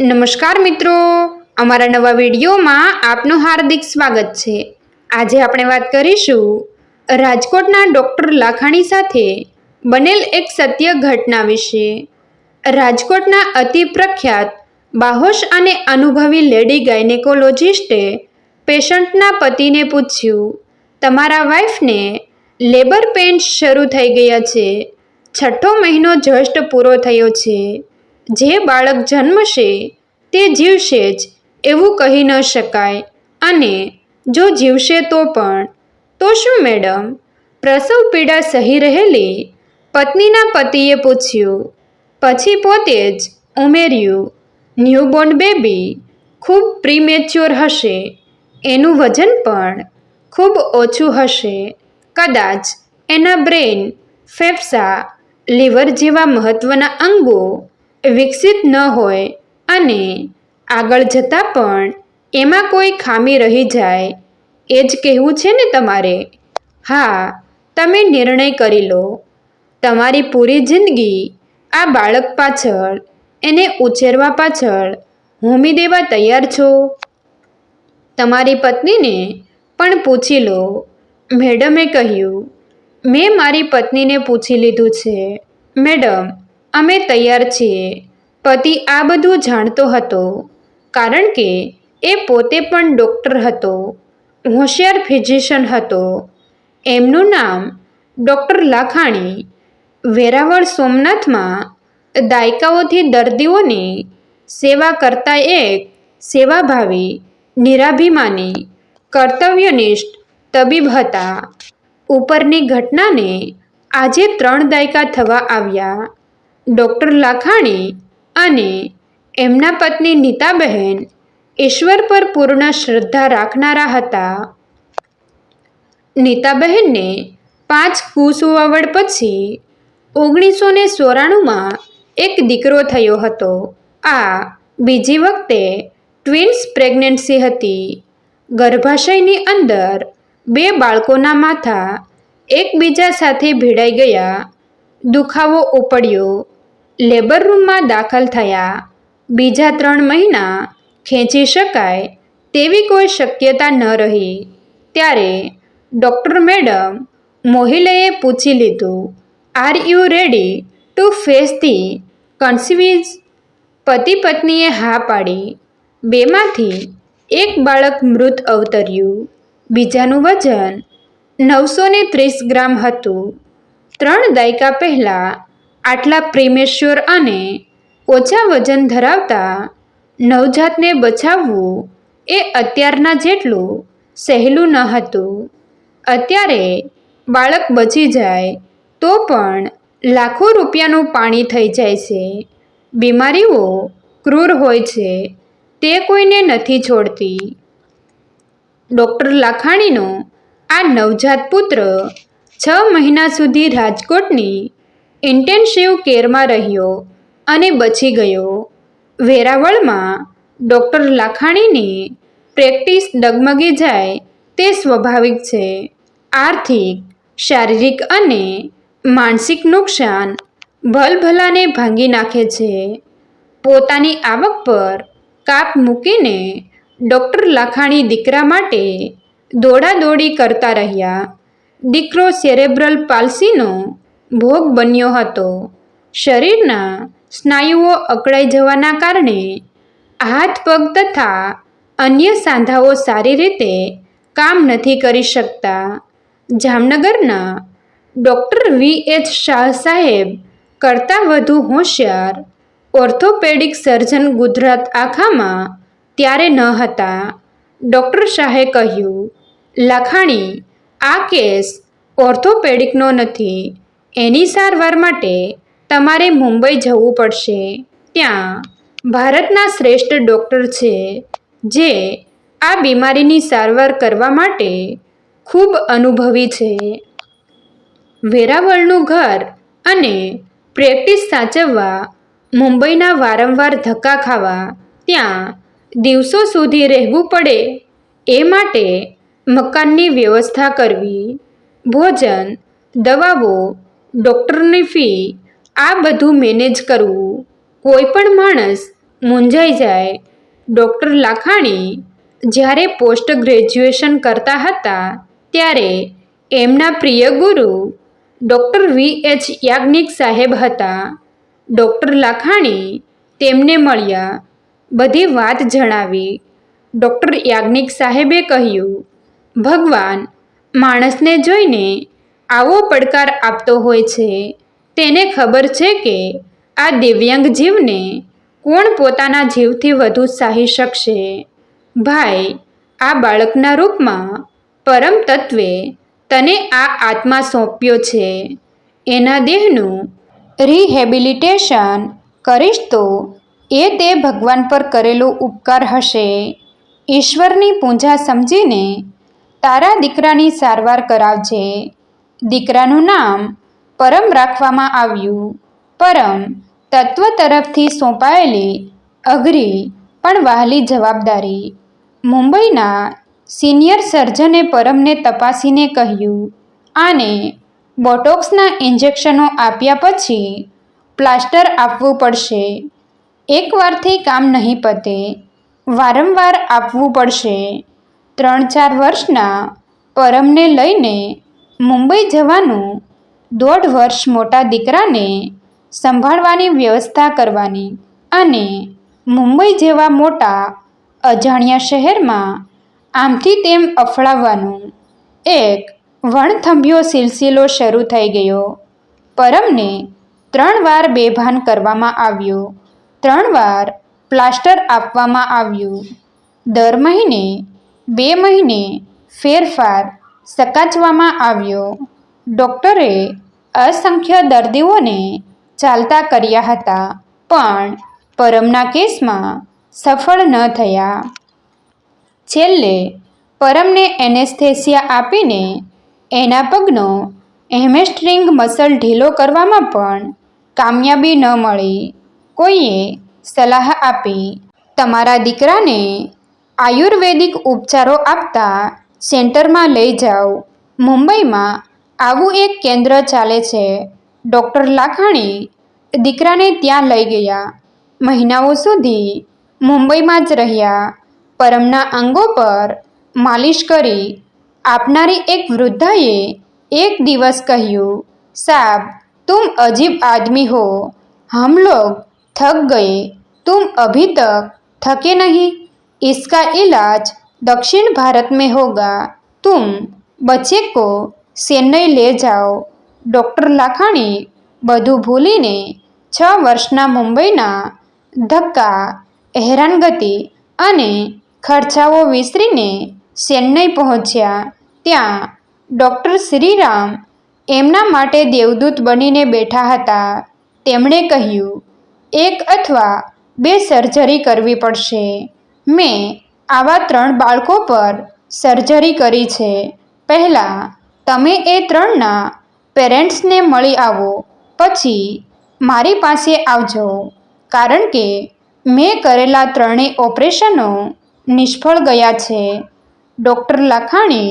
નમસ્કાર મિત્રો, અમારા નવા વિડીયોમાં આપનું હાર્દિક સ્વાગત છે। આજે આપણે વાત કરીશું રાજકોટના ડૉક્ટર લાખાણી સાથે બનેલ એક સત્ય ઘટના વિશે। રાજકોટના અતિ પ્રખ્યાત બાહોશ અને અનુભવી લેડી ગાયનેકોલોજિસ્ટે પેશન્ટના પતિને પૂછ્યું, તમારા વાઈફને લેબર પેઇન્સ શરૂ થઈ ગયા છે, 6ઠ્ઠો મહિનો જસ્ટ પૂરો થયો છે, જે બાળક જન્મશે તે જીવશે જ એવું કહી ન શકાય, અને જો જીવશે તો પણ। તો શું મેડમ? પ્રસવ પીડા સહી રહેલી પત્નીના પતિએ પૂછ્યું, પછી પોતે જ ઉમેર્યું, ન્યૂબોર્ન બેબી ખૂબ પ્રીમેચ્યોર હશે, એનું વજન પણ ખૂબ ઓછું હશે, કદાચ એના બ્રેઇન, ફેફસા, લીવર જેવા મહત્વના અંગો વિકસિત ન હોય અને આગળ જતાં પણ એમાં કોઈ ખામી રહી જાય, એ જ કહેવું છે ને તમારે? હા, તમે નિર્ણય કરી લો। તમારી પૂરી જિંદગી આ બાળક પાછળ, એને ઉછેરવા પાછળ હોમી દેવા તૈયાર છો? તમારી પત્નીને પણ પૂછી લો। મેડમે કહ્યું, મેં મારી પત્નીને પૂછી લીધું છે મેડમ, અમે તૈયાર છીએ। પતિ આ બધું જાણતો હતો, કારણ કે એ પોતે પણ ડૉક્ટર હતો, હોશિયાર ફિઝિશિયન હતો। એમનું નામ ડૉક્ટર લાખાણી। વેરાવળ સોમનાથમાં દાયકાઓથી દર્દીઓની સેવા કરતા એક સેવાભાવી, નિરાભિમાની, કર્તવ્યનિષ્ઠ તબીબ હતા। ઉપરની ઘટનાને આજે 3 દાયકા થવા આવ્યા। ડૉક્ટર લાખાણી અને એમના પત્ની નીતાબહેન ઈશ્વર પર પૂર્ણ શ્રદ્ધા રાખનારા હતા। નીતાબહેનને 5 કુંવરવડ પછી 1994માં એક દીકરો થયો હતો। આ બીજી વખતે ટ્વિન્સ પ્રેગ્નન્સી હતી। ગર્ભાશયની અંદર 2 બાળકોના માથા એકબીજા સાથે ભીડાઈ ગયા, દુખાવો ઉપડ્યો, લેબર રૂમમાં દાખલ થયા। બીજા 3 મહિના ખેંચી શકાય તેવી કોઈ શક્યતા ન રહી, ત્યારે ડૉક્ટર મેડમ મોહિલેએ પૂછી લીધું, are you ready to face the consequences? પતિ પત્નીએ હા પાડી। 2માંથી એક બાળક મૃત અવતર્યું, બીજાનું વજન 930 ગ્રામ હતું। 3 દાયકા પહેલાં આટલા પ્રીમેચ્યોર અને ઓછા વજન ધરાવતા નવજાતને બચાવવું એ અત્યારના જેટલું સહેલું ન હતું। અત્યારે બાળક બચી જાય તો પણ લાખો રૂપિયાનું પાણી થઈ જાય છે। બીમારીઓ ક્રૂર હોય છે, તે કોઈને નથી છોડતી। ડૉક્ટર લાખાણીનો આ નવજાત પુત્ર 6 મહિના સુધી રાજકોટની ઇન્ટેન્સિવ કેરમાં રહ્યો અને બચી ગયો। વેરાવળમાં ડૉક્ટર લાખાણીની પ્રેક્ટિસ ડગમગી જાય તે સ્વાભાવિક છે। આર્થિક, શારીરિક અને માનસિક નુકસાન ભલભલાને ભાંગી નાખે છે। પોતાની આવક પર કાપ મૂકીને ડૉક્ટર લાખાણી દીકરા માટે દોડાદોડી કરતા રહ્યા। દીકરો સેરેબ્રલ પાલ્સીનો ભોગ બન્યો હતો। શરીરના સ્નાયુઓ અકળાઈ જવાના કારણે હાથ પગ તથા અન્ય સાંધાઓ સારી રીતે કામ નથી કરી શકતા। જામનગરના ડૉક્ટર વી.એચ. શાહ સાહેબ કરતાં વધુ હોશિયાર ઓર્થોપેડિક સર્જન ગુજરાત આખામાં ત્યારે ન હતા। ડૉક્ટર શાહે કહ્યું, લાખાણી, આ કેસ ઓર્થોપેડિકનો નથી, એની સારવાર માટે તમારે મુંબઈ જવું પડશે। ત્યાં ભારતના શ્રેષ્ઠ ડૉક્ટર છે, જે આ બીમારીની સારવાર કરવા માટે ખૂબ અનુભવી છે। વેરાવળનું ઘર અને પ્રેક્ટિસ સાચવવા, મુંબઈના વારંવાર ધક્કા ખાવા, ત્યાં દિવસો સુધી રહેવું પડે એ માટે મકાનની વ્યવસ્થા કરવી, ભોજન, દવાઓ, ડૉક્ટરની ફી, આ બધું મેનેજ કરવું કોઈ પણ માણસ મૂંઝાઈ જાય. ડૉક્ટર લાખાણી જ્યારે પોસ્ટ ગ્રેજ્યુએશન કરતા હતા ત્યારે એમના પ્રિય ગુરુ ડૉક્ટર V.H. યાજ્ઞિક સાહેબ હતા. ડૉક્ટર લાખાણી તેમને મળ્યા, બધી વાત જણાવી. ડૉક્ટર યાજ્ઞિક સાહેબે કહ્યું, ભગવાન માણસને જોઈને આવો પડકાર આપતો હોય છે. તેને ખબર છે કે આ દિવ્યાંગ જીવને કોણ પોતાના જીવથી વધુ સહાઈ શકશે. ભાઈ, આ બાળકના રૂપમાં પરમ તત્વે તને આ આત્મા સોંપ્યો છે. એના દેહનું રિહેબિલિટેશન કરીશ તો એ તે ભગવાન પર કરેલો ઉપકાર હશે. ઈશ્વરની પૂજા સમજીને તારા દીકરાની સારવાર કરાવજે. દીકરાનું નામ પરમ રાખવામાં આવ્યું. પરમ તત્વ તરફથી સોંપાયેલી અઘરી પણ વહાલી જવાબદારી. મુંબઈના સિનિયર સર્જને પરમને તપાસીને કહ્યું, આને બોટોક્સના ઇન્જેક્શનો આપ્યા પછી પ્લાસ્ટર આપવું પડશે. એકવારથી કામ નહીં પતે, વારંવાર આપવું પડશે. 3-4 વર્ષના પરમને લઈને મુંબઈ જવાનું, 1.5 વર્ષ મોટા દીકરાને સંભાળવાની વ્યવસ્થા કરવાની અને મુંબઈ જેવા મોટા અજાણ્યા શહેરમાં આમથી તેમ અફળાવવાનું. એક વણથંભ્યો સિલસિલો શરૂ થઈ ગયો. પરમને 3 વાર બેભાન કરવામાં આવ્યો. 3 વાર પ્લાસ્ટર આપવામાં આવ્યું. દર મહિને 2 મહિને ફેરફાર સકાચવામાં આવ્યો. ડૉક્ટરે અસંખ્ય દર્દીઓને ચાલતા કર્યા હતા, પણ પરમના કેસમાં સફળ ન થયા. છેલ્લે પરમને એનેસ્થેસિયા આપીને એના પગનો હેમસ્ટ્રિંગ મસલ ઢીલો કરવામાં પણ કામયાબી ન મળી. કોઈએ સલાહ આપી, તમારા દીકરાને આયુર્વેદિક ઉપચારો આપતા સેન્ટરમાં લઈ જાઓ. મુંબઈમાં આવું એક કેન્દ્ર ચાલે છે. ડૉક્ટર લાખાણી દીકરાને ત્યાં લઈ ગયા. મહિનાઓ સુધી મુંબઈમાં જ રહ્યા. પરમના અંગો પર માલિશ કરી આપનારી એક વૃદ્ધાએ એક દિવસ કહ્યું, સાબ तुम अजीब आदमी हो, हम लोग थक गए, तुम अभी तक थके नहीं. इसका इलाज दक्षिण भारत में होगा, तुम बच्चे को चेन्नई ले जाओ. ડૉક્ટર લાખાણી બધું ભૂલીને 6 વર્ષના મુંબઈના ધક્કા, હેરાનગતિ અને ખર્ચાઓ વિસરીને ચેન્નઈ પહોંચ્યા. ત્યાં ડૉક્ટર શ્રીરામ એમના માટે દેવદૂત બનીને બેઠા હતા. તેમણે કહ્યું, 1 અથવા 2 સર્જરી કરવી પડશે. મેં આવા 3 બાળકો પર સર્જરી કરી છે. પહેલાં તમે એ 3ના પેરેન્ટ્સને મળી આવો, પછી મારી પાસે આવજો. કારણ કે મેં કરેલા 3 ઓપરેશનો નિષ્ફળ ગયા છે. ડૉક્ટર લાખાણી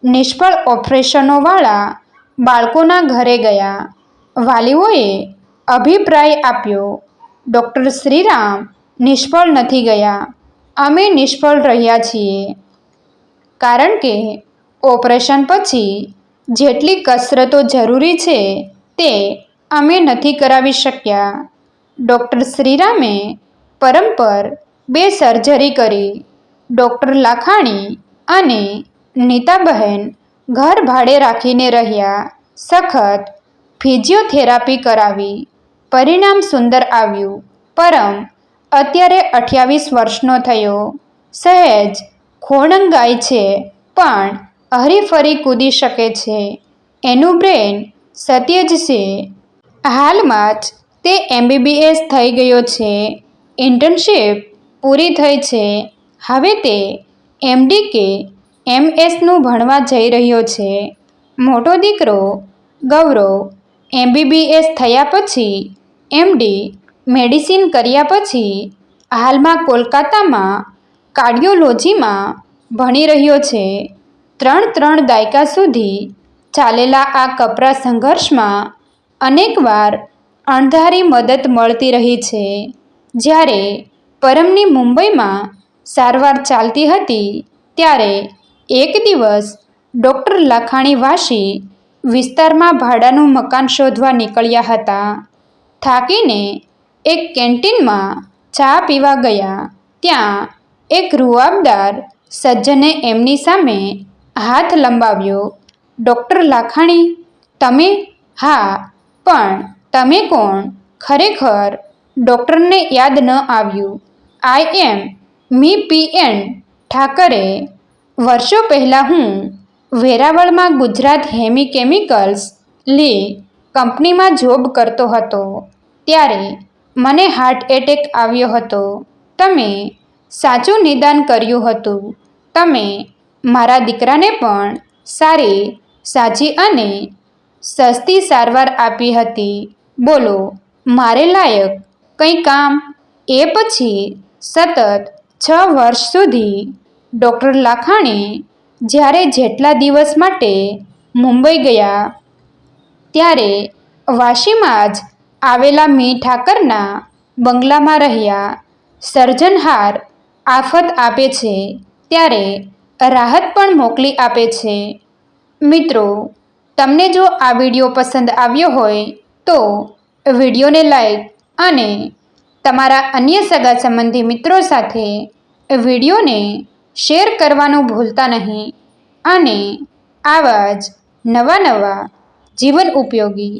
નિષ્ફળ ઓપરેશનોવાળા બાળકોના ઘરે ગયા. વાલીઓએ અભિપ્રાય આપ્યો, ડૉક્ટર શ્રીરામ નિષ્ફળ નથી ગયા, અમે નિષ્ફળ રહ્યા છીએ. કારણ કે ઓપરેશન પછી જેટલી કસરતો જરૂરી છે તે અમે નથી કરાવી શક્યા. ડૉક્ટર શ્રીરામે પરમ પર 2 સર્જરી કરી. ડૉક્ટર લાખાણી અને નીતાબહેન ઘર ભાડે રાખીને રહ્યા. સખત ફિઝિયોથેરાપી કરાવી. પરિણામ સુંદર આવ્યું. પરમ અત્યારે 28 વર્ષનો થયો. સહેજ ખોળંગાય છે, પણ હરીફરી કૂદી શકે છે. એનું બ્રેન સતેજ છે. હાલમાં જ તે MBBS થઈ ગયો છે. ઇન્ટર્નશીપ પૂરી થઈ છે. હવે તે MD કે MS ભણવા જઈ રહ્યો છે. મોટો દીકરો ગૌરવ MBBS થયા પછી MD મેડિસિન કર્યા પછી હાલમાં કોલકાતામાં કાર્ડિયોલોજીમાં ભણી રહ્યો છે. 3 દાયકા સુધી ચાલેલા આ કપરા સંઘર્ષમાં અનેકવાર અણધારી મદદ મળતી રહી છે. જ્યારે પરમની મુંબઈમાં સારવાર ચાલતી હતી ત્યારે એક દિવસ ડૉક્ટર લાખાણી વાશી વિસ્તારમાં ભાડાનું મકાન શોધવા નીકળ્યા હતા. થાકીને એક કેન્ટીનમાં ચા પીવા ગયા. ત્યાં એક રૂઆબદાર સજ્જને એમની સામે હાથ લંબાવ્યો. ડૉક્ટર લાખાણી, તમે? હા, પણ તમે કોણ? ખરેખર ડૉક્ટરને યાદ ન આવ્યું. આઈ એમ મી પીએન ઠાકરે. વર્ષો પહેલાં હું વેરાવળમાં ગુજરાત હેમી કેમિકલ્સ લી કંપનીમાં જોબ કરતો હતો. ત્યારે મને હાર્ટ એટેક આવ્યો હતો. તમે સાચું નિદાન કર્યું હતું. તમે મારા દીકરાને પણ સારી, સાચી અને સસ્તી સારવાર આપી હતી. બોલો, મારે લાયક કંઈ કામ? એ પછી સતત 6 વર્ષ સુધી ડૉક્ટર લાખાણી જ્યારે જેટલા દિવસ માટે મુંબઈ ગયા ત્યારે વાશીમાં જ આવેલા મી ઠાકરના બંગલામાં રહ્યા. સર્જનહાર આફત આપે છે ત્યારે રાહત પણ મોકલી આપે છે. મિત્રો, તમને જો આ વિડીયો પસંદ આવ્યો હોય તો વિડીયોને લાઈક અને તમારા અન્ય સગા સંબંધી મિત્રો સાથે વિડીયોને શેર કરવાનું ભૂલતા નહીં. અને આવા જ નવા જીવન ઉપયોગી,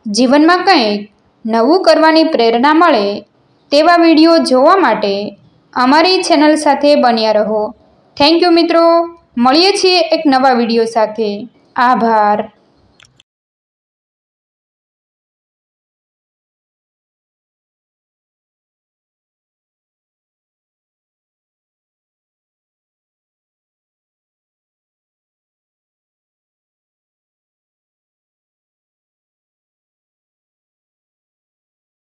જીવનમાં કંઈક નવું કરવાની પ્રેરણા મળે તેવા વિડીયો જોવા માટે અમારી ચેનલ સાથે બન્યા રહો. થેન્ક યુ મિત્રો. મળીએ છીએ એક નવા વિડીયો સાથે. આભાર.